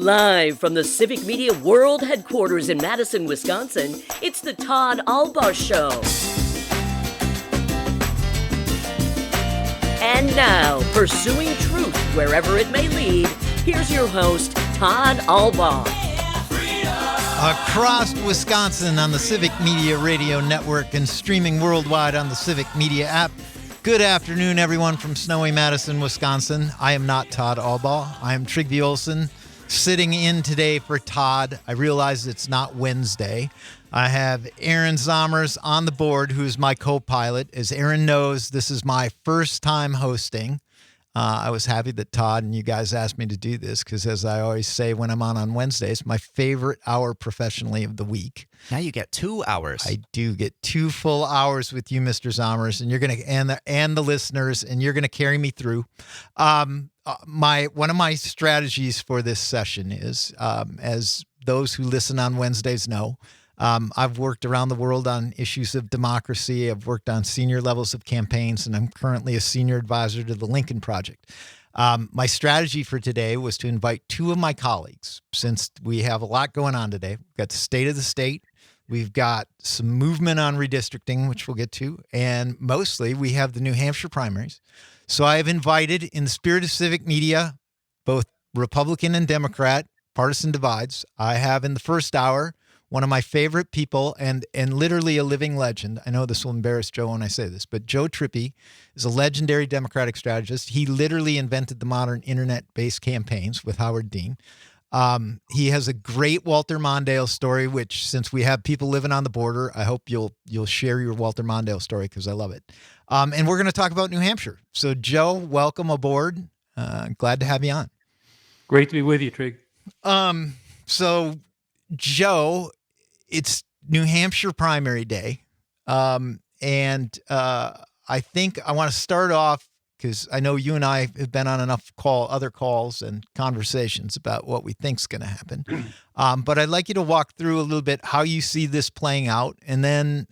Live from the Civic Media World Headquarters in Madison, Wisconsin, it's the Todd Albaugh Show. And now, pursuing truth wherever it may lead, here's your host, Todd Albaugh. Across Wisconsin on the Civic Media Radio Network and streaming worldwide on the Civic Media app. Good afternoon, everyone from snowy Madison, Wisconsin. I am not Todd Albaugh. I am Trygve Olson, sitting in today for Todd. I realize it's not Wednesday. I have Aaron Zommers on the board, who's my co-pilot. As Aaron knows, this is my first time hosting. I was happy that Todd and you guys asked me to do this because, as I always say when I'm on Wednesdays, my favorite hour professionally of the week. Now you get 2 hours. I do get 2 full hours with you, Mr. Zommers, and you're gonna and the listeners, and you're gonna carry me through. One of my strategies for this session is, as those who listen on Wednesdays know, I've worked around the world on issues of democracy. I've worked on senior levels of campaigns, and I'm currently a senior advisor to the Lincoln Project. My strategy for today was to invite 2 of my colleagues, since we have a lot going on today. We've got the state of the state. We've got some movement on redistricting, which we'll get to, and mostly we have the New Hampshire primaries. So I have invited, in the spirit of civic media, both Republican and Democrat, partisan divides. I have in the first hour one of my favorite people and literally a living legend. I know this will embarrass Joe when I say this, but Joe Trippi is a legendary Democratic strategist. He literally invented the modern internet-based campaigns with Howard Dean. He has a great Walter Mondale story, which, since we have people living on the border, I hope you'll share your Walter Mondale story because I love it. And we're going to talk about New Hampshire. So, Joe, welcome aboard. Glad to have you on. Great to be with you, Trig. So, Joe, it's New Hampshire primary day. And I think I want to start off because I know you and I have been on enough other calls and conversations about what we think's going to happen. But I'd like you to walk through a little bit how you see this playing out. And then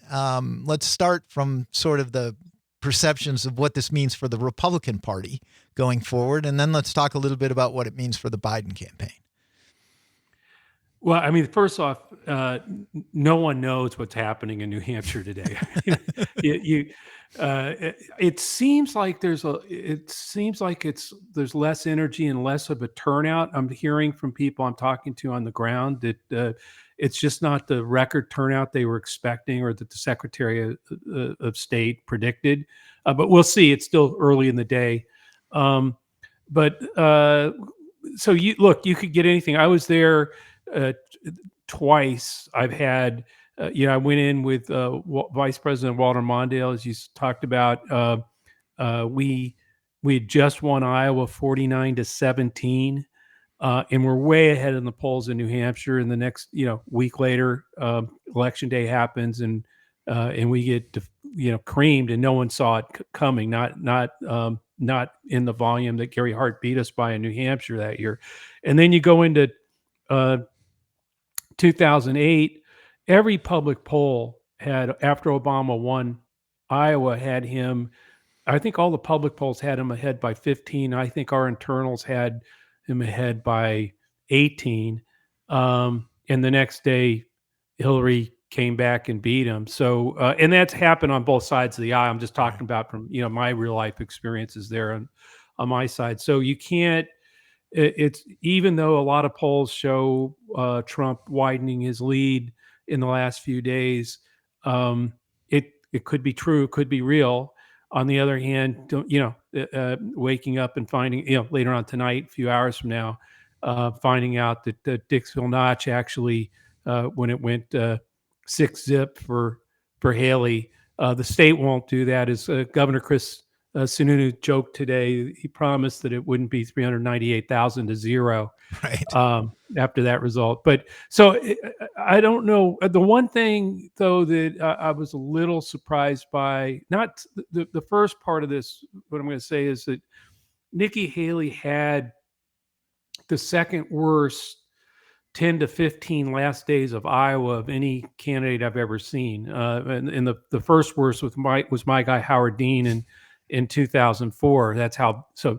let's start from sort of the perceptions of what this means for the Republican Party going forward. And then let's talk a little bit about what it means for the Biden campaign. Well, I mean, first off, no one knows what's happening in New Hampshire today. It seems like there's less energy and less of a turnout. I'm hearing from people I'm talking to on the ground that it's just not the record turnout they were expecting or that the Secretary of State predicted. But we'll see. It's still early in the day. So you could get anything. I was there twice. I've had, I went in with Vice President Walter Mondale, as you talked about. We had just won Iowa 49-17, and we're way ahead in the polls in New Hampshire. And the next, week later, election day happens, and we get creamed, and no one saw it coming. Not in the volume that Gary Hart beat us by in New Hampshire that year. And then you go into 2008, every public poll had, after Obama won Iowa, had him, I think all the public polls had him ahead by 15. I think our internals had him ahead by 18. And the next day, Hillary came back and beat him. So, and that's happened on both sides of the aisle. I'm just talking about from, my real life experiences there on my side. So you can't, it's even though a lot of polls show Trump widening his lead in the last few days, it could be true, it could be real. On the other hand, waking up and finding, later on tonight, a few hours from now, finding out that Dixville Notch actually, when it went 6-zip for Haley, the state won't do that. As Governor Chris Sununu joked today, he promised that it wouldn't be 398,000 to 0 right after that result. But so I don't know. The one thing, though, that I was a little surprised by, not the first part of this, what I'm going to say is that Nikki Haley had the second worst 10 to 15 last days of Iowa of any candidate I've ever seen. And the first worst was my guy, Howard Dean, in 2004. That's how, so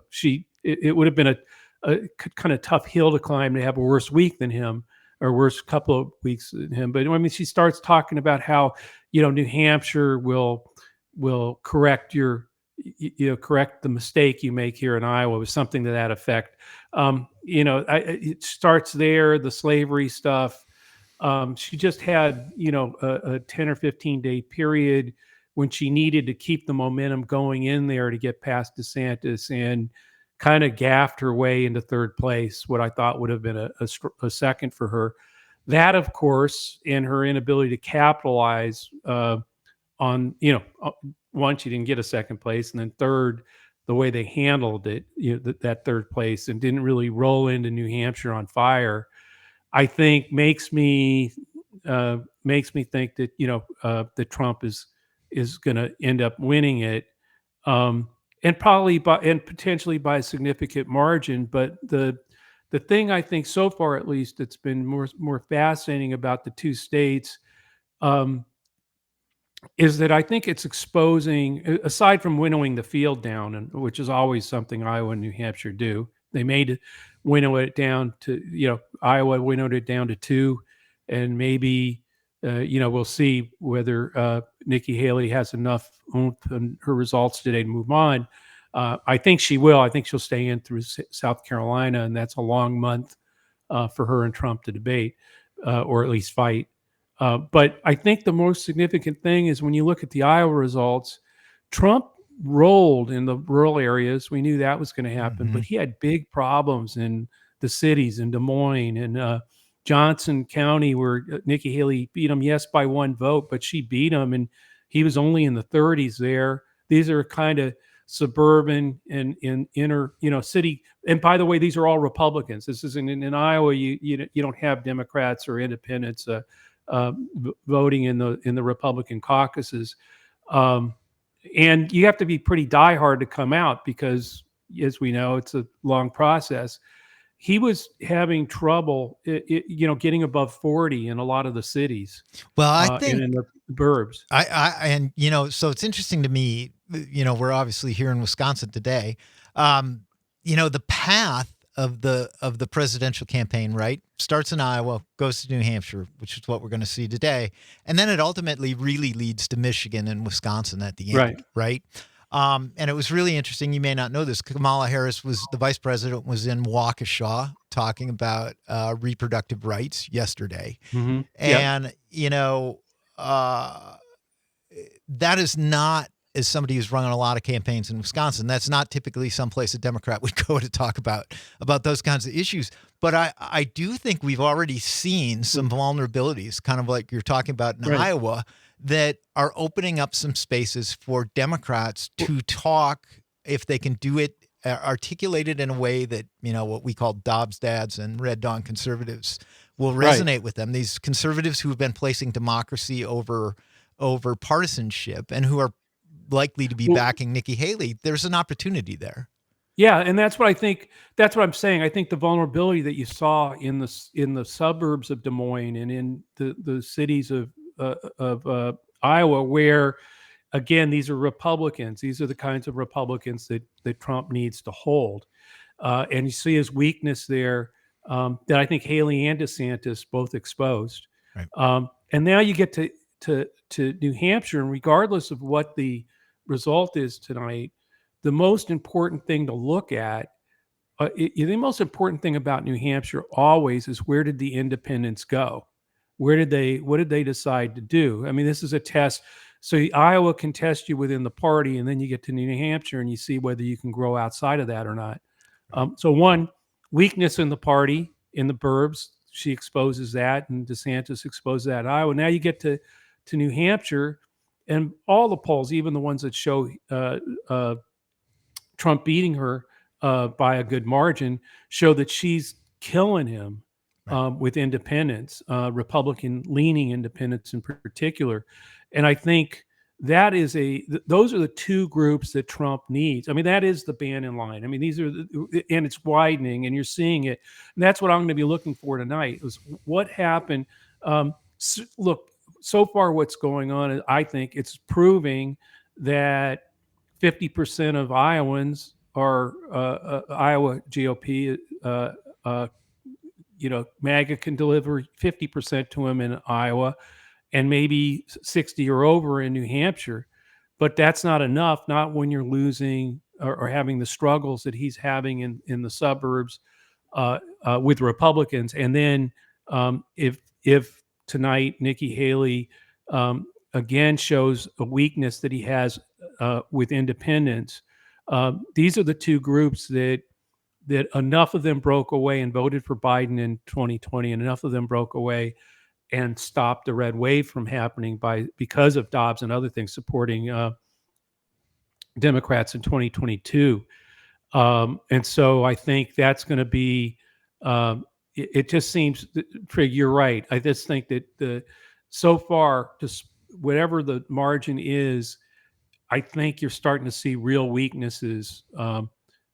it would have been kind of tough hill to climb to have a worse week than him, or worse couple of weeks than him. But I mean, she starts talking about how, New Hampshire will correct correct the mistake you make here in Iowa, was something to that effect. It starts there, the slavery stuff. She just had, a 10 or 15-day period when she needed to keep the momentum going in there to get past DeSantis, and kind of gaffed her way into third place, what I thought would have been a second for her. That, of course, and her inability to capitalize on, one, she didn't get a second place, and then third, the way they handled it, that third place, and didn't really roll into New Hampshire on fire, I think makes me think that that Trump is going to end up winning it, and potentially by a significant margin. But the thing I think so far, at least, that's been more fascinating about the two states, is that I think it's exposing, aside from winnowing the field down, and which is always something Iowa and New Hampshire do. They winnow it down to, Iowa winnowed it down to 2, and maybe, we'll see whether Nikki Haley has enough oomph in her results today to move on. I think she will. I think she'll stay in through South Carolina, and that's a long month for her and Trump to debate, or at least fight. But I think the most significant thing is when you look at the Iowa results, Trump rolled in the rural areas. We knew that was going to happen, but he had big problems in the cities, in Des Moines and Johnson County, where Nikki Haley beat him, yes, by 1 vote, but she beat him, and he was only in the 30s there. These are kind of suburban and in inner, city. And by the way, these are all Republicans. This isn't in Iowa. You don't have Democrats or independents voting in the Republican caucuses. And you have to be pretty diehard to come out because, as we know, it's a long process. He was having trouble, getting above 40 in a lot of the cities. Well, I think and in the burbs. So it's interesting to me. We're obviously here in Wisconsin today. The path of the presidential campaign, right, starts in Iowa, goes to New Hampshire, which is what we're going to see today, and then it ultimately really leads to Michigan and Wisconsin at the end, right? And it was really interesting. You may not know this. Kamala Harris, the vice president, was in Waukesha talking about reproductive rights yesterday. Mm-hmm. And, that is not, as somebody who's run a lot of campaigns in Wisconsin, that's not typically someplace a Democrat would go to talk about those kinds of issues. But I do think we've already seen some vulnerabilities, kind of like you're talking about in Iowa, that are opening up some spaces for Democrats to talk, if they can do it, articulate it in a way that, what we call Dobbs dads and Red Dawn conservatives will resonate with them. These conservatives who have been placing democracy over partisanship and who are likely to be backing Nikki Haley, there's an opportunity there. Yeah, and that's what I think. That's what I'm saying. I think the vulnerability that you saw in the suburbs of Des Moines and in the cities of Iowa, where, again, these are Republicans. These are the kinds of Republicans that Trump needs to hold. And you see his weakness there, that I think Haley and DeSantis both exposed. Right. And now you get to New Hampshire, and regardless of what the result is tonight, the most important thing to look at, the most important thing about New Hampshire always is, where did the independents go? What did they decide to do? I mean, this is a test. So Iowa can test you within the party, and then you get to New Hampshire and you see whether you can grow outside of that or not. So one, weakness in the party, in the burbs, she exposes that, and DeSantis exposes that in Iowa. Now you get to New Hampshire, and all the polls, even the ones that show Trump beating her by a good margin, show that she's killing him with independents, Republican-leaning independents in particular. And I think that is those are the two groups that Trump needs. I mean, that is the Bannon line. I mean, these are and it's widening, and you're seeing it. And that's what I'm going to be looking for tonight, is what happened. Look, so far what's going on is, I think it's proving that 50% of Iowans Iowa GOP, MAGA can deliver 50% to him in Iowa, and maybe 60 or over in New Hampshire. But that's not enough, not when you're losing or having the struggles that he's having in the suburbs with Republicans. And then if tonight Nikki Haley again shows a weakness that he has with independents, these are the two groups that enough of them broke away and voted for Biden in 2020, and enough of them broke away and stopped the red wave from happening because of Dobbs and other things supporting Democrats in 2022. And so I think that's going to be, it just seems, Trig, you're right. I just think that so far, just whatever the margin is, I think you're starting to see real weaknesses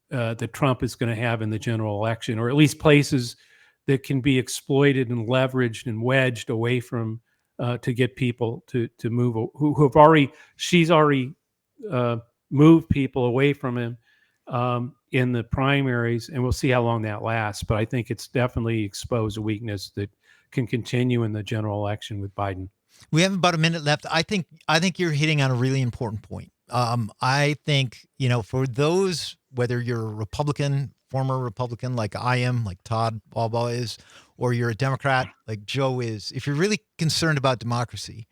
that Trump is going to have in the general election, or at least places that can be exploited and leveraged and wedged away from to get people to move, who have already, she's already moved people away from him in the primaries, and we'll see how long that lasts. But I think it's definitely exposed a weakness that can continue in the general election with Biden. We have about a minute left. I think you're hitting on a really important point. I think, for those, whether you're a Republican, former Republican like I am, like Todd Albaugh is, or you're a Democrat like Joe is, if you're really concerned about democracy,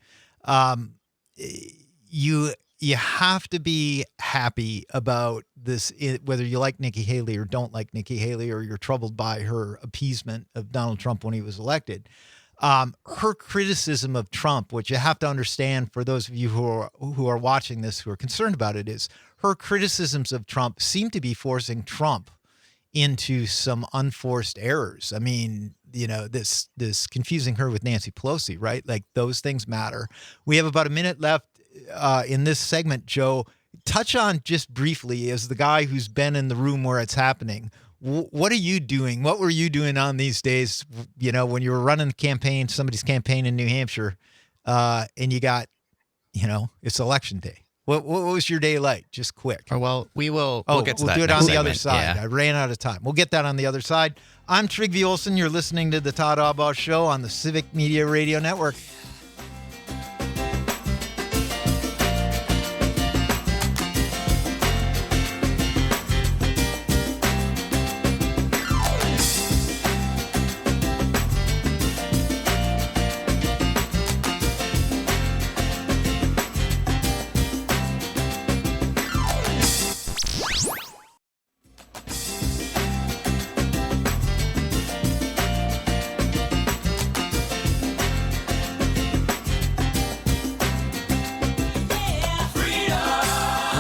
you have to be happy about this, whether you like Nikki Haley or don't like Nikki Haley, or you're troubled by her appeasement of Donald Trump when he was elected. Her criticism of Trump, which you have to understand for those of you who are watching this, who are concerned about it, is her criticisms of Trump seem to be forcing Trump into some unforced errors. I mean, this confusing her with Nancy Pelosi, right? Like, those things matter. We have about a minute left in this segment. Joe, touch on just briefly, as the guy who's been in the room where it's happening, what are you doing? What were you doing on these days, when you were running somebody's campaign in New Hampshire, and you got, it's election day? What was your day like? Just quick. Oh, well, we'll get to that. We'll do it next on the segment. other side. Yeah. I ran out of time. We'll get that on the other side. I'm Trygve Olson. You're listening to the Todd Albaugh Show on the Civic Media Radio Network.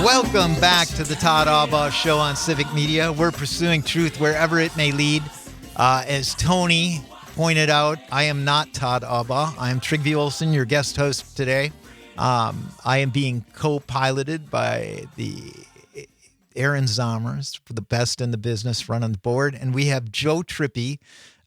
Welcome back to the Todd Albaugh Show on Civic Media. We're pursuing truth wherever it may lead. As Tony pointed out, I am not Todd Albaugh. I am Trygve Olson, your guest host today. I am being co-piloted by the Aaron Zomers, for the best in the business, running the board. And we have Joe Trippi,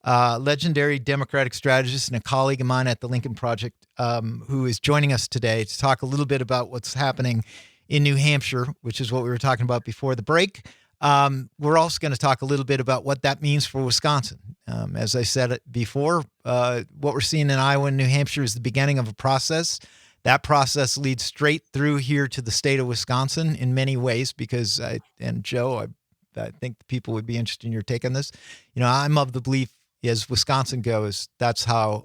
legendary Democratic strategist and a colleague of mine at the Lincoln Project, who is joining us today to talk a little bit about what's happening in New Hampshire, which is what we were talking about before the break. We're also going to talk a little bit about what that means for Wisconsin. As I said it before, what we're seeing in Iowa and New Hampshire is the beginning of a process. That process leads straight through here to the state of Wisconsin in many ways, because Joe, I think the people would be interested in your take on this. I'm of the belief, as Wisconsin goes, that's how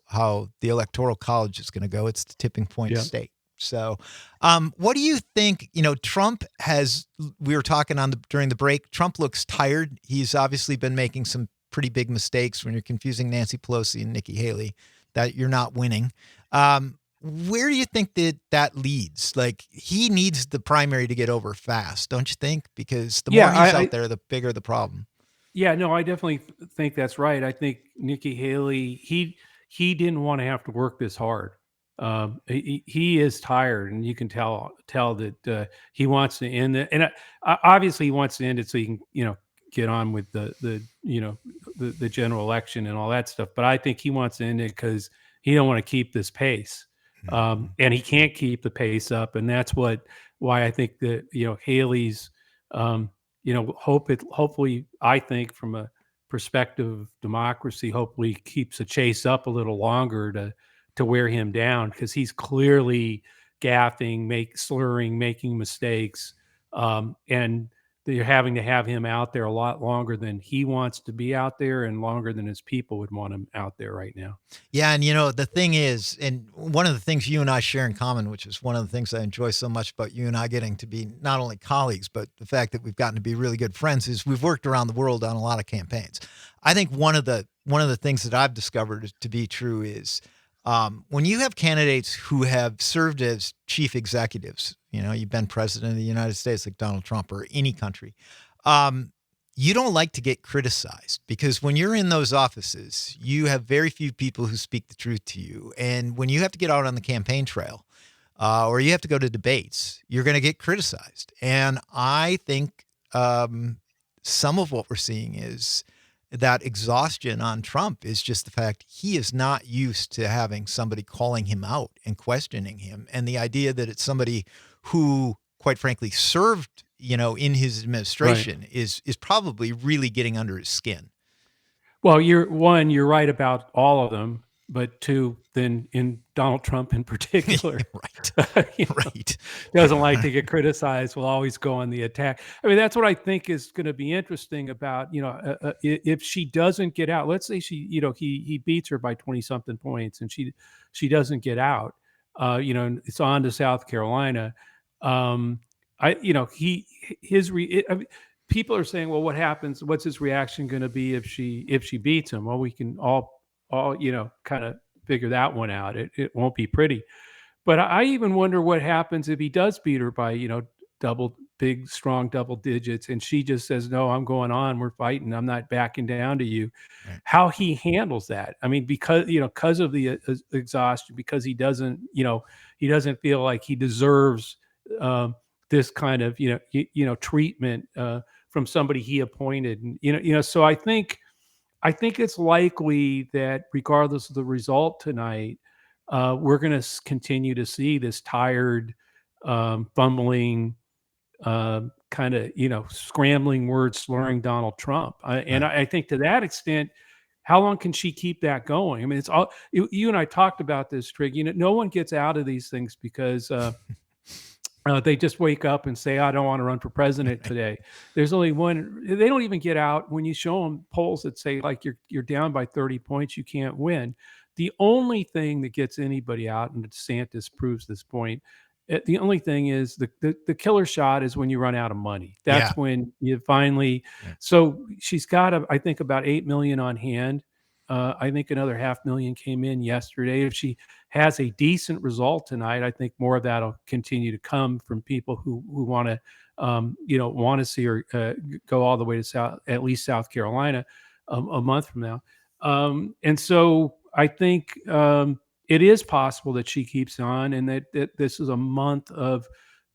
the Electoral College is going to go. It's the tipping point state. So what do you think? Trump has, we were talking during the break, Trump looks tired. He's obviously been making some pretty big mistakes when you're confusing Nancy Pelosi and Nikki Haley, that you're not winning. Where do you think that leads? Like, he needs the primary to get over fast, don't you think? Because the more he's out there, the bigger the problem. Yeah, no, I definitely think that's right. I think Nikki Haley, he didn't want to have to work this hard. He is tired, and you can tell that he wants to end it. And obviously he wants to end it so he can, get on with the general election and all that stuff. But I think he wants to end it because he don't want to keep this pace. And he can't keep the pace up. And that's why I think that, Haley's hopefully, I think from a perspective of democracy, hopefully keeps the chase up a little longer to wear him down, because he's clearly gaffing, slurring, making mistakes, and they're having to have him out there a lot longer than he wants to be out there, and longer than his people would want him out there right now. Yeah, and the thing is, and one of the things you and I share in common, which is one of the things I enjoy so much about you and I getting to be not only colleagues, but the fact that we've gotten to be really good friends, is we've worked around the world on a lot of campaigns. I think one of the things that I've discovered to be true is when you have candidates who have served as chief executives, you've been president of the United States like Donald Trump or any country, you don't like to get criticized, because when you're in those offices, you have very few people who speak the truth to you. And when you have to get out on the campaign trail or you have to go to debates, you're going to get criticized. And I think some of what we're seeing is that exhaustion on Trump is just the fact he is not used to having somebody calling him out and questioning him. And the idea that it's somebody who, quite frankly, served in his administration is probably really getting under his skin. Well, you're right about all of them, but two, then in Donald Trump in particular, right, doesn't like to get criticized, will always go on the attack. I mean, that's what I think is going to be interesting about, if she doesn't get out. Let's say he beats her by 20 something points, and she doesn't get out. It's on to South Carolina. People are saying, well, what happens? What's his reaction going to be if she beats him? Well, we can all kind of figure that one out. It won't be pretty. But I even wonder what happens if he does beat her by, big, strong double digits, and she just says, no, I'm going on. We're fighting. I'm not backing down to you. Right. How he handles that. I mean, because of the exhaustion, because he doesn't feel like he deserves this kind of, treatment from somebody he appointed. And, so I think it's likely that regardless of the result tonight, we're going to continue to see this tired, fumbling, kind of, scrambling word slurring Donald Trump. And I think to that extent, how long can she keep that going? I mean, it's all you and I talked about this, Trig. No one gets out of these things because they just wake up and say, I don't want to run for president today. There's only one. They don't even get out when you show them polls that say, like, you're down by 30 points, you can't win. The only thing that gets anybody out, and DeSantis proves this point, the only thing is the killer shot is when you run out of money. That's when you finally. Yeah. So she's got, I think, about 8 million on hand. I think another 500,000 came in yesterday. If she has a decent result tonight, I think more of that'll continue to come from people who want to, want to see her go all the way to at least South Carolina a month from now. And so I think it is possible that she keeps on, and that this is a month of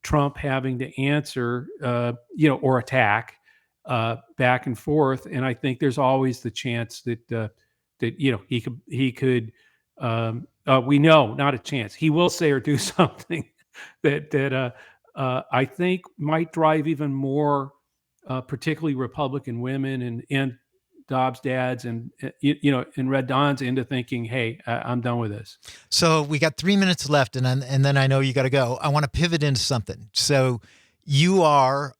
Trump having to answer, or attack back and forth. And I think there's always the chance that he could we know, not a chance, he will say or do something that I think might drive even more particularly Republican women and Dobbs dads and Red Dons into thinking, hey, I'm done with this. So we got 3 minutes left, and then I know you got to go. I want to pivot into something. So you are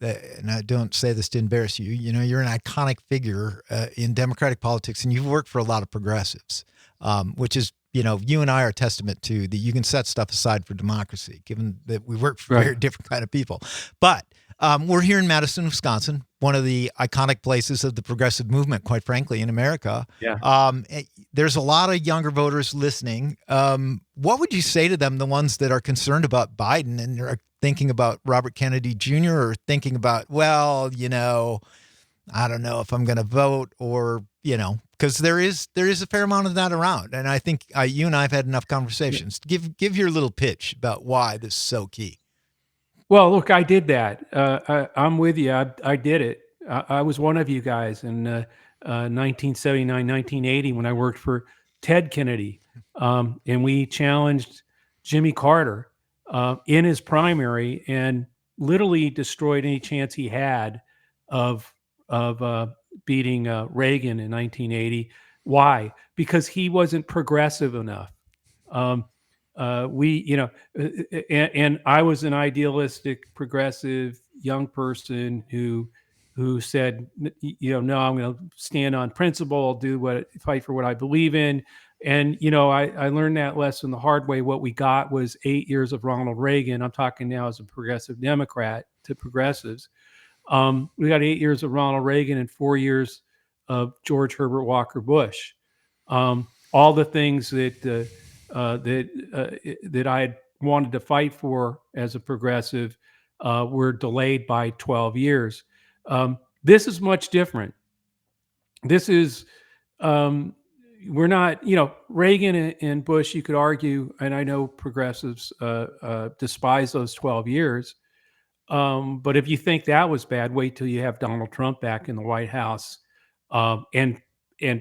and I don't say this to embarrass you, you're an iconic figure in Democratic politics, and you've worked for a lot of progressives, which is, you and I are a testament to that you can set stuff aside for democracy, given that we work for very different kind of people. But we're here in Madison, Wisconsin, one of the iconic places of the progressive movement, quite frankly, in America. Yeah. There's a lot of younger voters listening. What would you say to them, the ones that are concerned about Biden and are thinking about Robert Kennedy Jr. or thinking about, well, I don't know if I'm going to vote, or, because there is a fair amount of that around. And I think you and I have had enough conversations. Yeah. Give your little pitch about why this is so key. Well, look, I did that. I'm with you. I did it. I was one of you guys in 1979, 1980 when I worked for Ted Kennedy. And we challenged Jimmy Carter in his primary, and literally destroyed any chance he had of beating Reagan in 1980. Why? Because he wasn't progressive enough. And I was an idealistic, progressive young person who said, no, I'm going to stand on principle, fight for what I believe in. And, I learned that lesson the hard way. What we got was 8 years of Ronald Reagan. I'm talking now as a progressive Democrat to progressives. We got 8 years of Ronald Reagan and 4 years of George Herbert Walker Bush. All the things that I had wanted to fight for as a progressive were delayed by 12 years. This is much different. This is, we're not, Reagan and Bush, you could argue, and I know progressives despise those 12 years. But if you think that was bad, wait till you have Donald Trump back in the White House and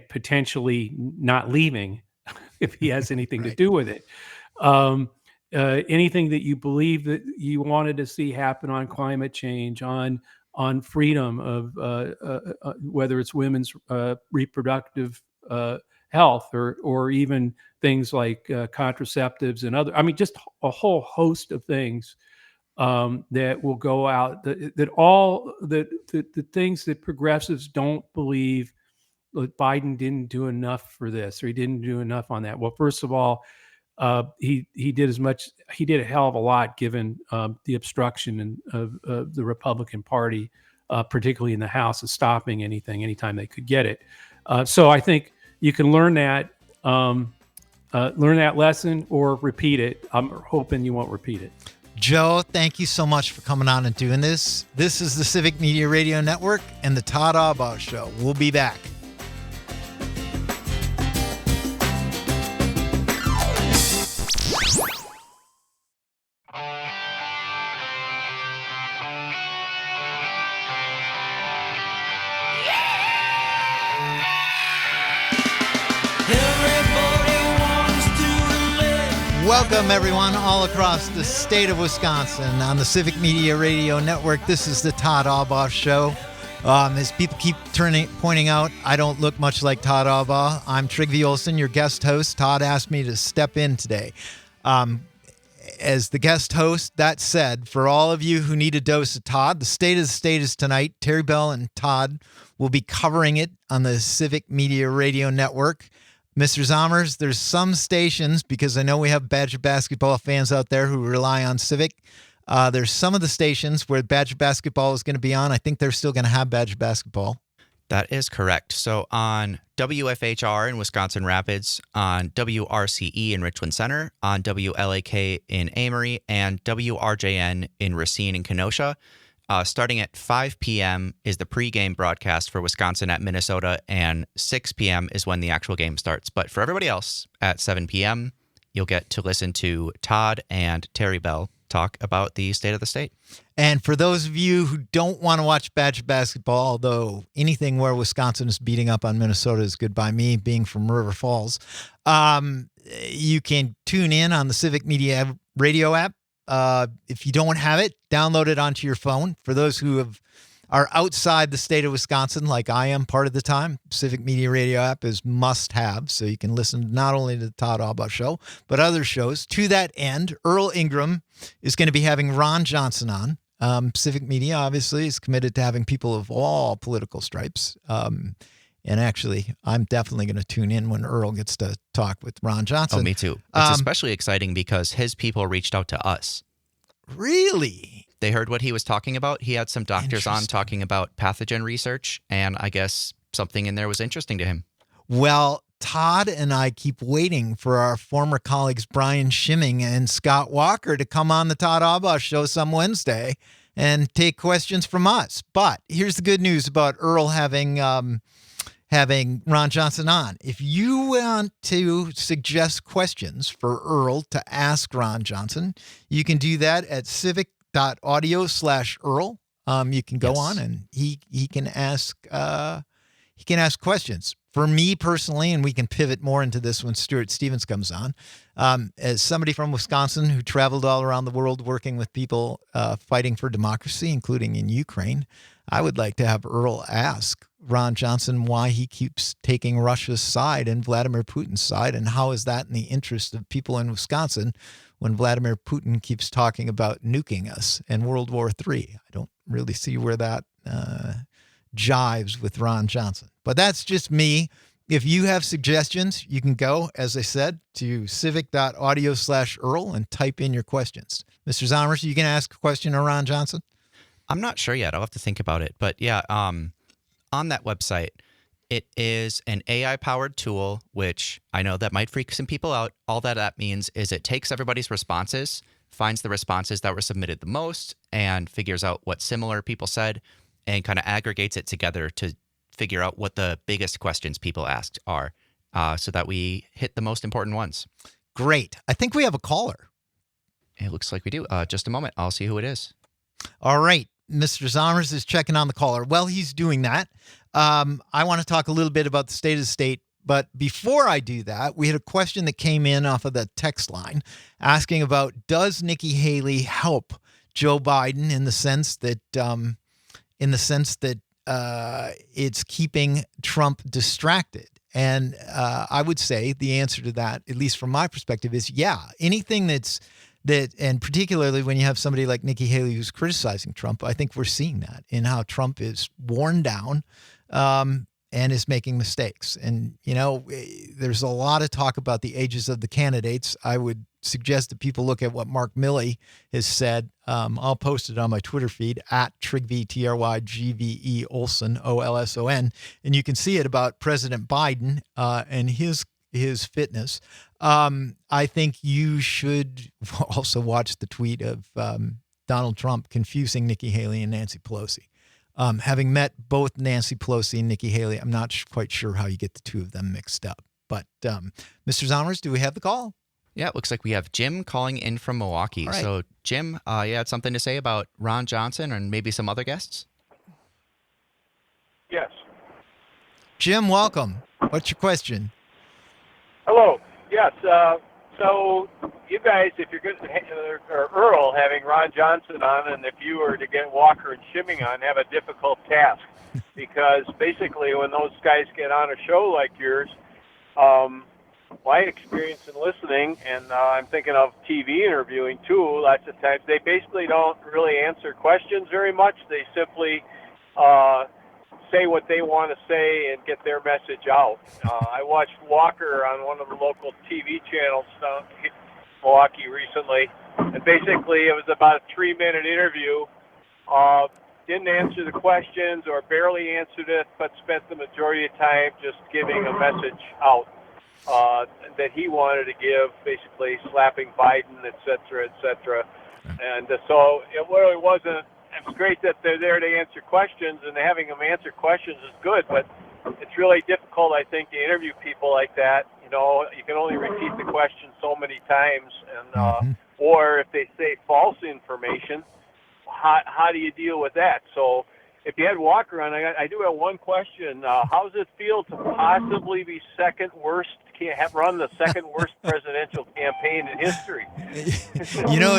potentially not leaving if he has anything to do with it. Anything that you believe that you wanted to see happen on climate change, on freedom of whether it's women's reproductive health or even things like contraceptives and other, just a whole host of things that will go out, the things that progressives don't believe that Biden didn't do enough for this, or he didn't do enough on that. Well, first of all, he did a hell of a lot given the obstruction of the Republican Party, particularly in the House, of stopping anytime they could get it. So I think you can learn that lesson or repeat it. I'm hoping you won't repeat it. Joe, thank you so much for coming on and doing this. This is the Civic Media Radio Network and the Todd Albaugh Show. We'll be back. Welcome, everyone, all across the state of Wisconsin on the Civic Media Radio Network. This is the Todd Albaugh Show. As people keep pointing out, I don't look much like Todd Albaugh. I'm Trygve Olson, your guest host. Todd asked me to step in today as the guest host. That said, for all of you who need a dose of Todd, the State of the State is tonight. Terry Bell and Todd will be covering it on the Civic Media Radio Network. Mr. Zommers, there's some stations, because I know we have Badger basketball fans out there who rely on Civic. There's some of the stations where Badger basketball is going to be on. I think they're still going to have Badger basketball. That is correct. So on WFHR in Wisconsin Rapids, on WRCE in Richland Center, on WLAK in Amory, and WRJN in Racine and Kenosha, starting at 5 p.m. is the pregame broadcast for Wisconsin at Minnesota, and 6 p.m. is when the actual game starts. But for everybody else, at 7 p.m., you'll get to listen to Todd and Terry Bell talk about the state of the state. And for those of you who don't want to watch Badger basketball, although anything where Wisconsin is beating up on Minnesota is good by me, being from River Falls, you can tune in on the Civic Media Radio app. If you don't have it, download it onto your phone. For those who are outside the state of Wisconsin, like I am part of the time, Civic Media Radio app is must have. So you can listen not only to the Todd Albaugh Show, but other shows. To that end, Earl Ingram is going to be having Ron Johnson on. Civic Media obviously is committed to having people of all political stripes. And actually, I'm definitely going to tune in when Earl gets to talk with Ron Johnson. Oh, me too. It's especially exciting because his people reached out to us. Really? They heard what he was talking about. He had some doctors on talking about pathogen research, and I guess something in there was interesting to him. Well, Todd and I keep waiting for our former colleagues Brian Schimming and Scott Walker to come on the Todd Albaugh Show some Wednesday and take questions from us. But here's the good news about Earl having Ron Johnson on. If you want to suggest questions for Earl to ask Ron Johnson, you can do that at civic.audio/Earl. You can go on and he can ask he can ask questions. For me personally, and we can pivot more into this when Stuart Stevens comes on, as somebody from Wisconsin who traveled all around the world working with people fighting for democracy, including in Ukraine, I would like to have Earl ask Ron Johnson why he keeps taking Russia's side and Vladimir Putin's side, and how is that in the interest of people in Wisconsin when Vladimir Putin keeps talking about nuking us and World War III. I don't really see where that jives with Ron Johnson. But that's just me. If you have suggestions, you can go, as I said, to civic.audio/Earl and type in your questions. Mr. Zomers, you can ask a question of Ron Johnson? I'm not sure yet. I'll have to think about it. But yeah, on that website, it is an AI-powered tool, which I know that might freak some people out. All that means is it takes everybody's responses, finds the responses that were submitted the most, and figures out what similar people said, and kind of aggregates it together to figure out what the biggest questions people asked are, so that we hit the most important ones. Great. I think we have a caller. It looks like we do. Just a moment. I'll see who it is. All right. Mr. Zomers is checking on the caller. While he's doing that, I want to talk a little bit about the state of the state. But before I do that, we had a question that came in off of the text line asking about, does Nikki Haley help Joe Biden in the sense that it's keeping Trump distracted? And I would say the answer to that, at least from my perspective, is yeah. Anything and particularly when you have somebody like Nikki Haley who's criticizing Trump, I think we're seeing that in how Trump is worn down and is making mistakes. And, there's a lot of talk about the ages of the candidates. I would suggest that people look at what Mark Milley has said. I'll post it on my Twitter feed at Trygve, Trygve Olson, Olson, and you can see it about President Biden and his fitness. I think you should also watch the tweet of Donald Trump confusing Nikki Haley and Nancy Pelosi. Having met both Nancy Pelosi and Nikki Haley, I'm not quite sure how you get the two of them mixed up. But Mr. Zomers, do we have the call? Yeah, it looks like we have Jim calling in from Milwaukee. Right. So, Jim, you had something to say about Ron Johnson and maybe some other guests? Yes. Jim, welcome. What's your question? Hello. Yes. So you guys, if you're good, or Earl having Ron Johnson on, and if you were to get Walker and Schimming on, have a difficult task, because basically when those guys get on a show like yours, my experience in listening, and I'm thinking of TV interviewing too, lots of times they basically don't really answer questions very much. They simply say what they want to say and get their message out. I watched Walker on one of the local TV channels in Milwaukee recently, and basically it was about a 3-minute interview. Didn't answer the questions or barely answered it, but spent the majority of time just giving a message out that he wanted to give, basically slapping Biden, et cetera, et cetera. And so it really wasn't. It's great that they're there to answer questions, and having them answer questions is good, but it's really difficult, I think, to interview people like that. You can only repeat the question so many times, and or if they say false information, how do you deal with that? So if you had Walker on, I do have one question. How does it feel to possibly be second worst, run the second worst presidential campaign in history?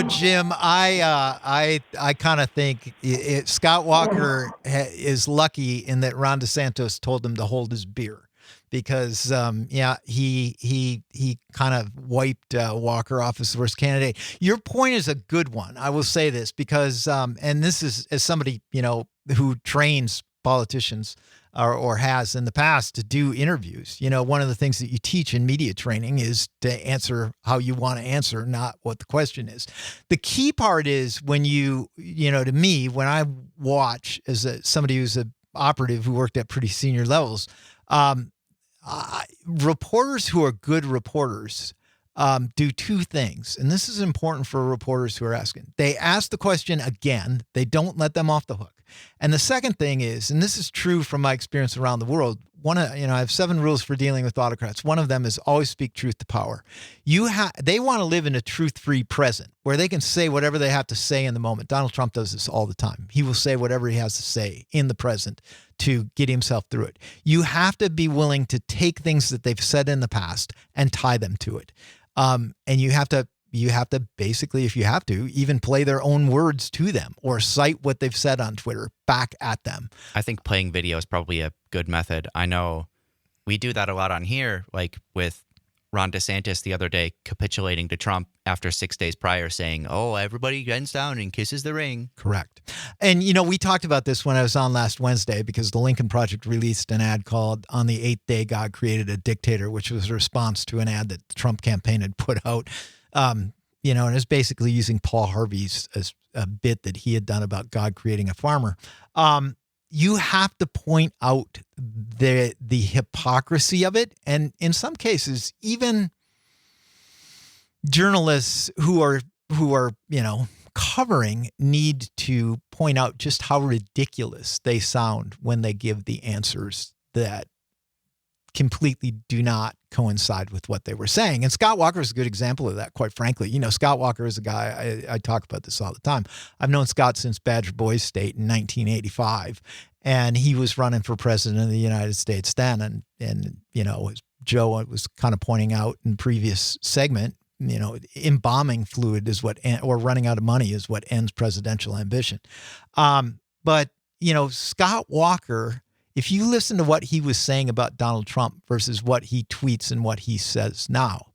Jim, I kind of think Scott Walker is lucky in that Ron DeSantis told him to hold his beer, because he kind of wiped Walker off as the worst candidate. Your point is a good one. I will say this because, and this is as somebody who trains politicians or has in the past to do interviews. One of the things that you teach in media training is to answer how you want to answer, not what the question is. The key part is when to me, when I watch as somebody who's an operative who worked at pretty senior levels, reporters who are good reporters do two things. And this is important for reporters who are asking. They ask the question again. They don't let them off the hook. And the second thing is, and this is true from my experience around the world, I have 7 rules for dealing with autocrats. One of them is always speak truth to power. They want to live in a truth-free present where they can say whatever they have to say in the moment. Donald Trump does this all the time. He will say whatever he has to say in the present to get himself through it. You have to be willing to take things that they've said in the past and tie them to it. And you have to basically, if you have to, even play their own words to them or cite what they've said on Twitter back at them. I think playing video is probably a good method. I know we do that a lot on here, like with Ron DeSantis the other day capitulating to Trump after 6 days prior saying, oh, everybody bends down and kisses the ring. Correct. And, we talked about this when I was on last Wednesday because the Lincoln Project released an ad called On the Eighth Day, God Created a Dictator, which was a response to an ad that the Trump campaign had put out. And it's basically using Paul Harvey's as a bit that he had done about God creating a farmer. You have to point out the hypocrisy of it. And in some cases, even journalists who are covering need to point out just how ridiculous they sound when they give the answers that completely do not coincide with what they were saying. And Scott Walker is a good example of that, quite frankly. Scott Walker is a guy, I talk about this all the time. I've known Scott since Badger Boys State in 1985, and he was running for president of the United States then. And as Joe was kind of pointing out in previous segment, embalming fluid is or running out of money is what ends presidential ambition. But Scott Walker, if you listen to what he was saying about Donald Trump versus what he tweets and what he says now,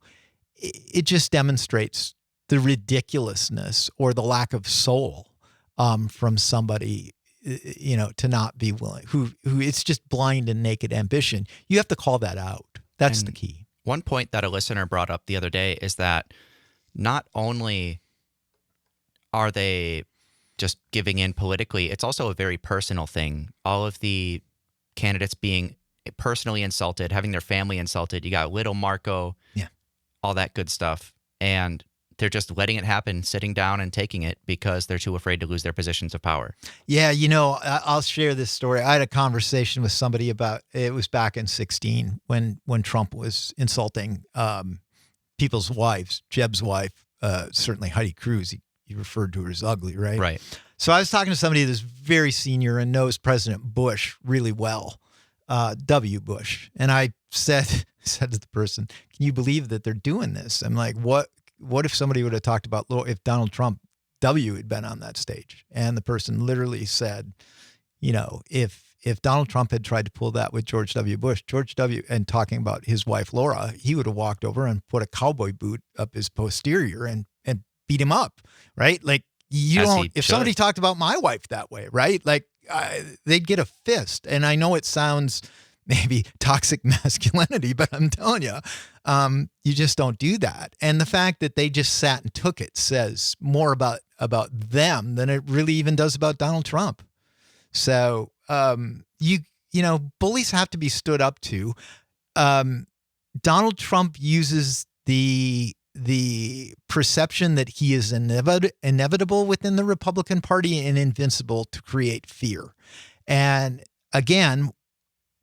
it just demonstrates the ridiculousness or the lack of soul from somebody, to not be willing, who it's just blind and naked ambition. You have to call that out. That's the key. One point that a listener brought up the other day is that not only are they just giving in politically, it's also a very personal thing. All of the candidates being personally insulted, having their family insulted. You got little Marco, all that good stuff. And they're just letting it happen, sitting down and taking it because they're too afraid to lose their positions of power. Yeah, I'll share this story. I had a conversation with somebody about, it was back in 2016 when Trump was insulting people's wives. Jeb's wife, certainly Heidi Cruz, he referred to her as ugly, right? Right. So I was talking to somebody that's very senior and knows President Bush really well, W. Bush. And I said to the person, can you believe that they're doing this? I'm like, what if somebody would have talked about if Donald Trump W had been on that stage? And the person literally said, if Donald Trump had tried to pull that with George W. Bush, and talking about his wife, Laura, he would have walked over and put a cowboy boot up his posterior and beat him up, right? Like, if somebody talked about my wife that way, right? Like they'd get a fist. And I know it sounds maybe toxic masculinity, but I'm telling you, you just don't do that. And the fact that they just sat and took it says more about them than it really even does about Donald Trump. So, bullies have to be stood up to. Donald Trump uses the perception that he is inevitable within the Republican Party and invincible to create fear. And again,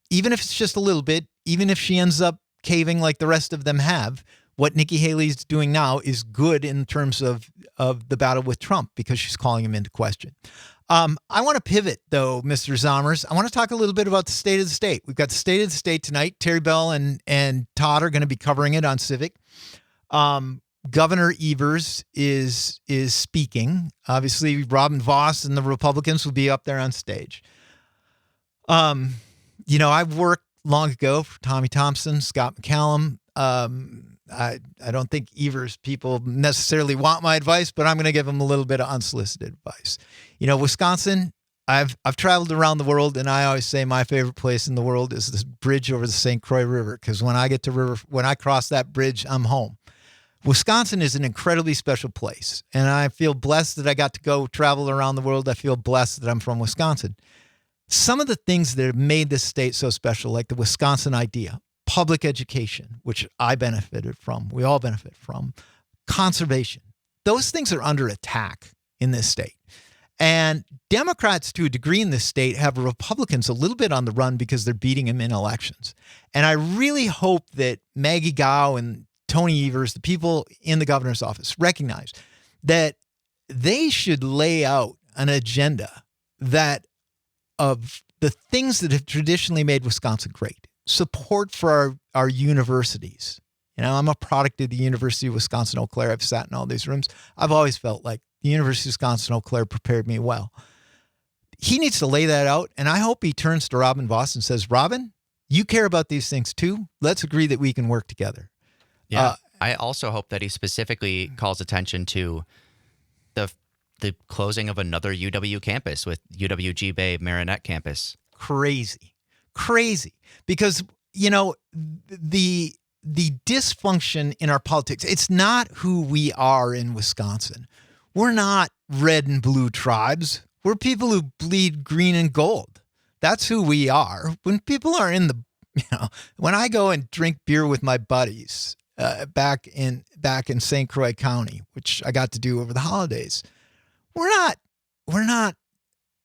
even if it's just a little bit, even if she ends up caving like the rest of them have, what Nikki Haley's doing now is good in terms of the battle with Trump because she's calling him into question. I want to pivot, though, Mr. Zommers. I want to talk a little bit about the state of the state. We've got the state of the state tonight. Terry Bell and Todd are going to be covering it on Civic. Governor Evers is speaking. Obviously, Robin Vos and the Republicans will be up there on stage. I've worked long ago for Tommy Thompson, Scott McCallum. I don't think Evers people necessarily want my advice, but I'm going to give them a little bit of unsolicited advice. Wisconsin, I've traveled around the world, and I always say my favorite place in the world is this bridge over the St. Croix River, because when I cross that bridge, I'm home. Wisconsin is an incredibly special place, and I feel blessed that I got to go travel around the world. I feel blessed that I'm from Wisconsin. Some of the things that have made this state so special, like the Wisconsin idea, public education, which I benefited from, we all benefit from, conservation, those things are under attack in this state. And Democrats, to a degree in this state, have Republicans a little bit on the run because they're beating them in elections. And I really hope that Maggie Gao and Tony Evers, the people in the governor's office, recognize that they should lay out an agenda that of the things that have traditionally made Wisconsin great. Support for our universities. You know, I'm a product of the University of Wisconsin-Eau Claire. I've sat in all these rooms. I've always felt like the University of Wisconsin-Eau Claire prepared me well. He needs to lay that out, and I hope he turns to Robin Voss and says, Robin, you care about these things too. Let's agree that we can work together. Yeah, I also hope that he specifically calls attention to the closing of another UW campus with UWG Bay Marinette campus. Crazy. Because, you know, the dysfunction in our politics, it's not who we are in Wisconsin. We're not red and blue tribes. We're people who bleed green and gold. That's who we are. When people are in the, you know, when I go and drink beer with my buddies back in St. Croix County, which I got to do over the holidays, we're not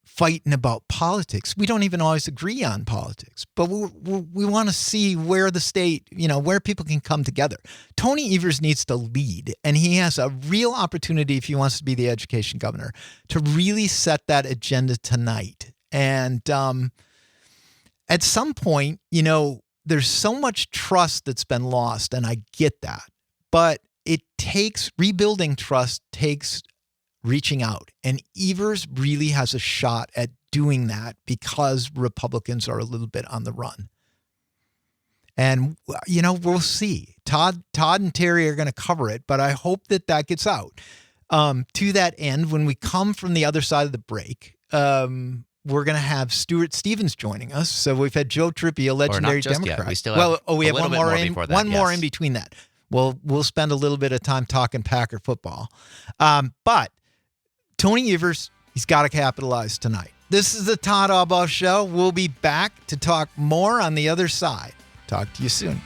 fighting about politics. We don't even always agree on politics, but we want to see where the state, you know, where people can come together. Tony Evers needs to lead, and he has a real opportunity, if he wants to be the education governor, to really set that agenda tonight. And at some point, you know, there's so much trust that's been lost, and I get that, but rebuilding trust takes reaching out. And Evers really has a shot at doing that because Republicans are a little bit on the run. And, you know, we'll see. Todd and Terry are going to cover it, but I hope that gets out. To that end, when we come from the other side of the break, we're going to have Stuart Stevens joining us. So we've had Joe Trippi, a legendary Democrat. Yet. We still have we have one more in between that. We'll spend a little bit of time talking Packer football. But Tony Evers, he's got to capitalize tonight. This is the Todd Albaugh Show. We'll be back to talk more on the other side. Talk to you soon.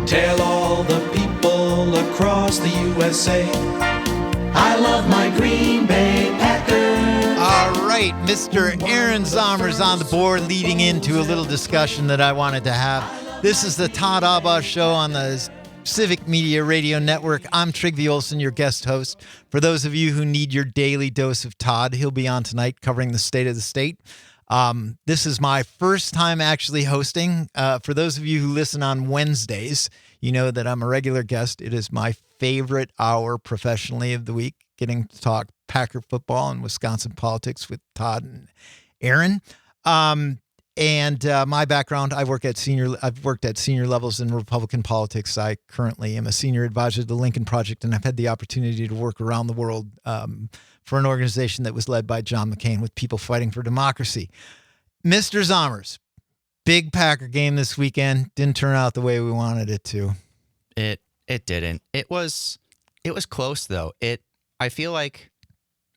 Tell all the people across the USA, I love my Green Bay Packers. All right, Mr. Aaron Zomer's on the board, leading into a little discussion that I wanted to have. This is the Todd Albaugh Show on the Civic Media Radio Network. I'm Trygve Olson, your guest host. For those of you who need your daily dose of Todd, he'll be on tonight covering the state of the state. This is my first time actually hosting. For those of you who listen on Wednesdays, you know that I'm a regular guest. It is my favorite hour professionally of the week, getting to talk Packer football and Wisconsin politics with Todd and Aaron. My background, I've worked at senior levels in Republican politics. I currently am a senior advisor to the Lincoln Project, and I've had the opportunity to work around the world for an organization that was led by John McCain with people fighting for democracy. Mr. Zomers, big Packer game this weekend. Didn't turn out the way we wanted it to. It didn't. It was close though. I feel like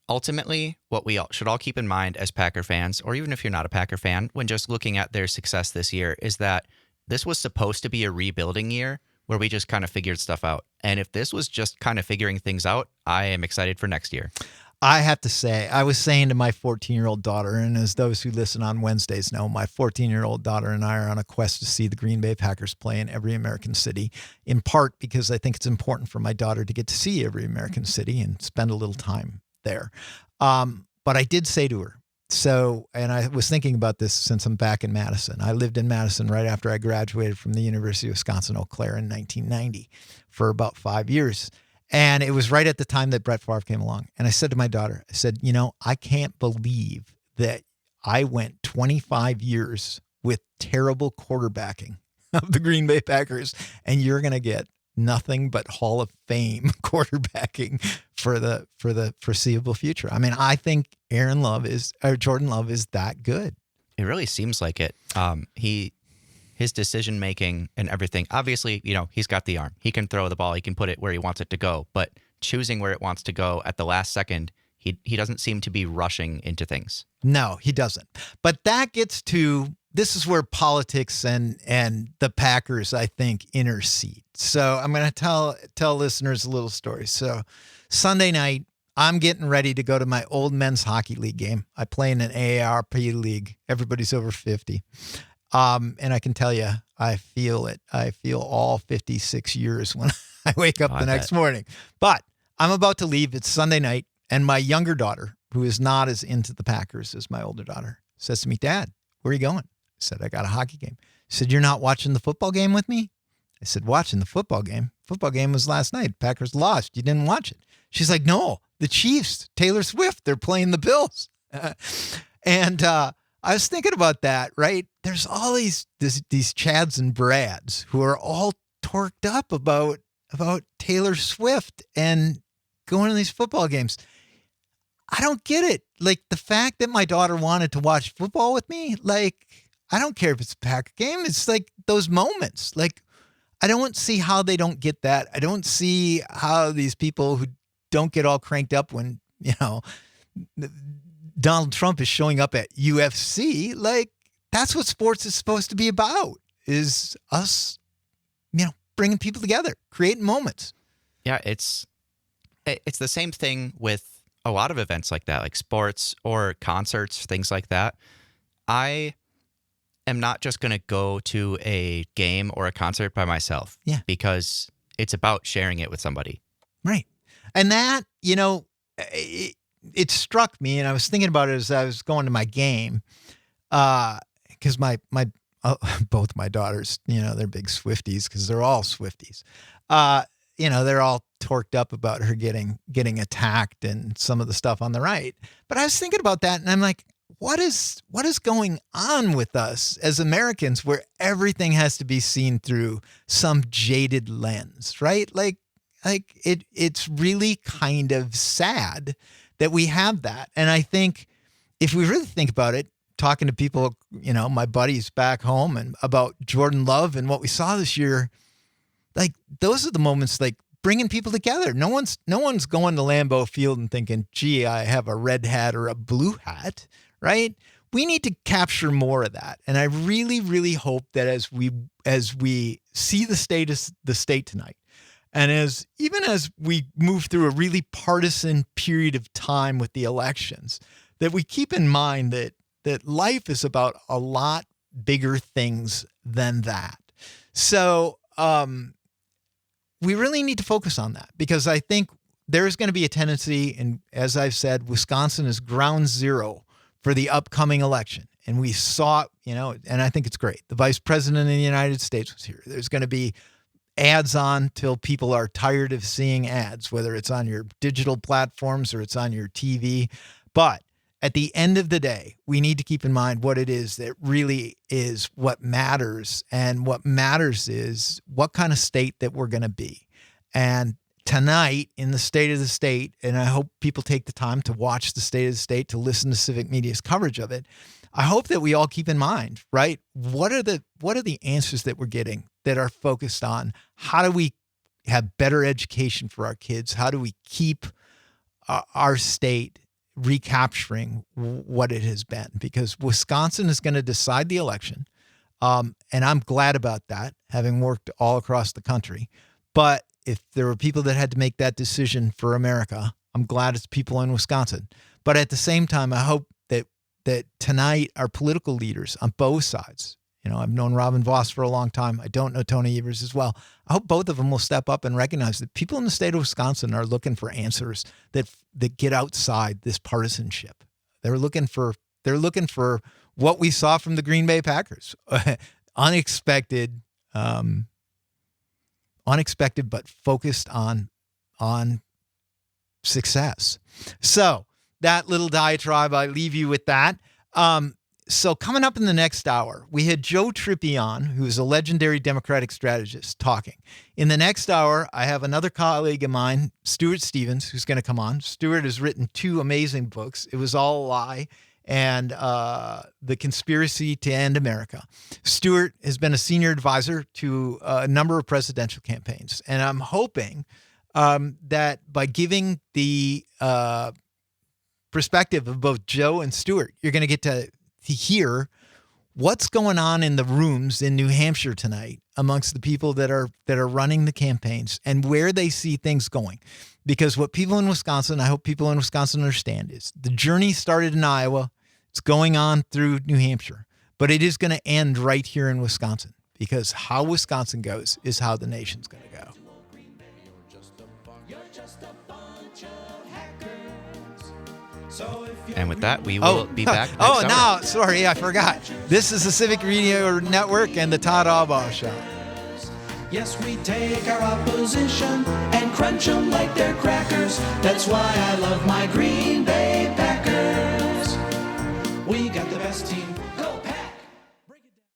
ultimately what we should all keep in mind as Packer fans, or even if you're not a Packer fan, when just looking at their success this year, is that this was supposed to be a rebuilding year where we just kind of figured stuff out. And if this was just kind of figuring things out, I am excited for next year. I have to say, I was saying to my 14-year-old daughter, and as those who listen on Wednesdays know, my 14-year-old daughter and I are on a quest to see the Green Bay Packers play in every American city, in part because I think it's important for my daughter to get to see every American city and spend a little time there. But I did say to her, and I was thinking about this since I'm back in Madison. I lived in Madison right after I graduated from the University of Wisconsin-Eau Claire in 1990 for about 5 years. And it was right at the time that Brett Favre came along. And I said to my daughter, I said, you know, I can't believe that I went 25 years with terrible quarterbacking of the Green Bay Packers, and you're going to get nothing but Hall of Fame quarterbacking for the foreseeable future. I mean, I think Jordan Love is that good. It really seems like it. His decision making and everything. Obviously, he's got the arm. He can throw the ball. He can put it where he wants it to go. But choosing where it wants to go at the last second, he doesn't seem to be rushing into things. No, he doesn't. But that gets to, this is where politics and the Packers, I think, intercede. So I'm going to tell listeners a little story. So Sunday night, I'm getting ready to go to my old men's hockey league game. I play in an AARP league. Everybody's over 50. And I can tell you, I feel it. I feel all 56 years when I wake up the next morning. But I'm about to leave. It's Sunday night. And my younger daughter, who is not as into the Packers as my older daughter, says to me, "Dad, where are you going?" I said, "I got a hockey game." She said, "You're not watching the football game with me?" I said, "Watching the football game? Football game was last night. Packers lost. You didn't watch it." She's like, "No, the Chiefs, Taylor Swift, they're playing the Bills." And I was thinking about that, right? There's all these Chads and Brads who are all torqued up about Taylor Swift and going to these football games. I don't get it. Like, the fact that my daughter wanted to watch football with me, like, I don't care if it's a Packer game. It's like those moments. Like, I don't see how they don't get that. I don't see how these people who don't get all cranked up when, Donald Trump is showing up at UFC. Like, that's what sports is supposed to be about, is us, bringing people together, creating moments. Yeah, it's the same thing with a lot of events like that, like sports or concerts, things like that. I am not just going to go to a game or a concert by myself. Yeah. Because it's about sharing it with somebody. Right. And that, it struck me, and I was thinking about it as I was going to my game, because my both my daughters, they're big Swifties, because they're all Swifties. They're all torqued up about her getting attacked and some of the stuff on the right. But I was thinking about that, and I'm like, what is going on with us as Americans, where everything has to be seen through some jaded lens, right? Like it's really kind of sad that we have that. And I think if we really think about it, talking to people, my buddies back home, and about Jordan Love and what we saw this year, like, those are the moments, like, bringing people together. No one's going to Lambeau Field and thinking, "Gee, I have a red hat or a blue hat," right? We need to capture more of that. And I really, really hope that as we see the state tonight, and as we move through a really partisan period of time with the elections, that we keep in mind that life is about a lot bigger things than that. So, we really need to focus on that, because I think there's going to be a tendency, and as I've said, Wisconsin is ground zero for the upcoming election. And we saw, and I think it's great. The vice president of the United States was here. There's going to be ads on till people are tired of seeing ads, whether it's on your digital platforms or it's on your TV. But at the end of the day, we need to keep in mind what it is that really is what matters. And what matters is what kind of state that we're going to be. And tonight, in the State of the State, and I hope people take the time to watch the State of the State, to listen to Civic Media's coverage of it, I hope that we all keep in mind, right? What are the answers that we're getting that are focused on how do we have better education for our kids? How do we keep our state recapturing what it has been? Because Wisconsin is going to decide the election. And I'm glad about that, having worked all across the country. But if there were people that had to make that decision for America, I'm glad it's people in Wisconsin. But at the same time, I hope that tonight our political leaders on both sides, I've known Robin Voss for a long time. I don't know Tony Evers as well. I hope both of them will step up and recognize that people in the state of Wisconsin are looking for answers that get outside this partisanship. They're looking for what we saw from the Green Bay Packers. Unexpected, but focused on success. So that little diatribe, I leave you with that. So coming up in the next hour, we had Joe Trippi on, who is a legendary Democratic strategist, talking. In the next hour, I have another colleague of mine, Stuart Stevens, who's going to come on. Stuart has written 2 amazing books. It Was All a Lie and The Conspiracy to End America. Stuart has been a senior advisor to a number of presidential campaigns. And I'm hoping that by giving the perspective of both Joe and Stuart, you're going to get to hear what's going on in the rooms in New Hampshire tonight amongst the people that are running the campaigns and where they see things going. Because what people in Wisconsin, I hope people in Wisconsin understand, is the journey started in Iowa. It's going on through New Hampshire, but it is going to end right here in Wisconsin, because how Wisconsin goes is how the nation's going to go. And with that, we will be back next hour. No, sorry, I forgot. This is the Civic Radio Network and the Todd Albaugh Show. Yes, we take our opposition and crunch them like they're crackers. That's why I love my Green Bay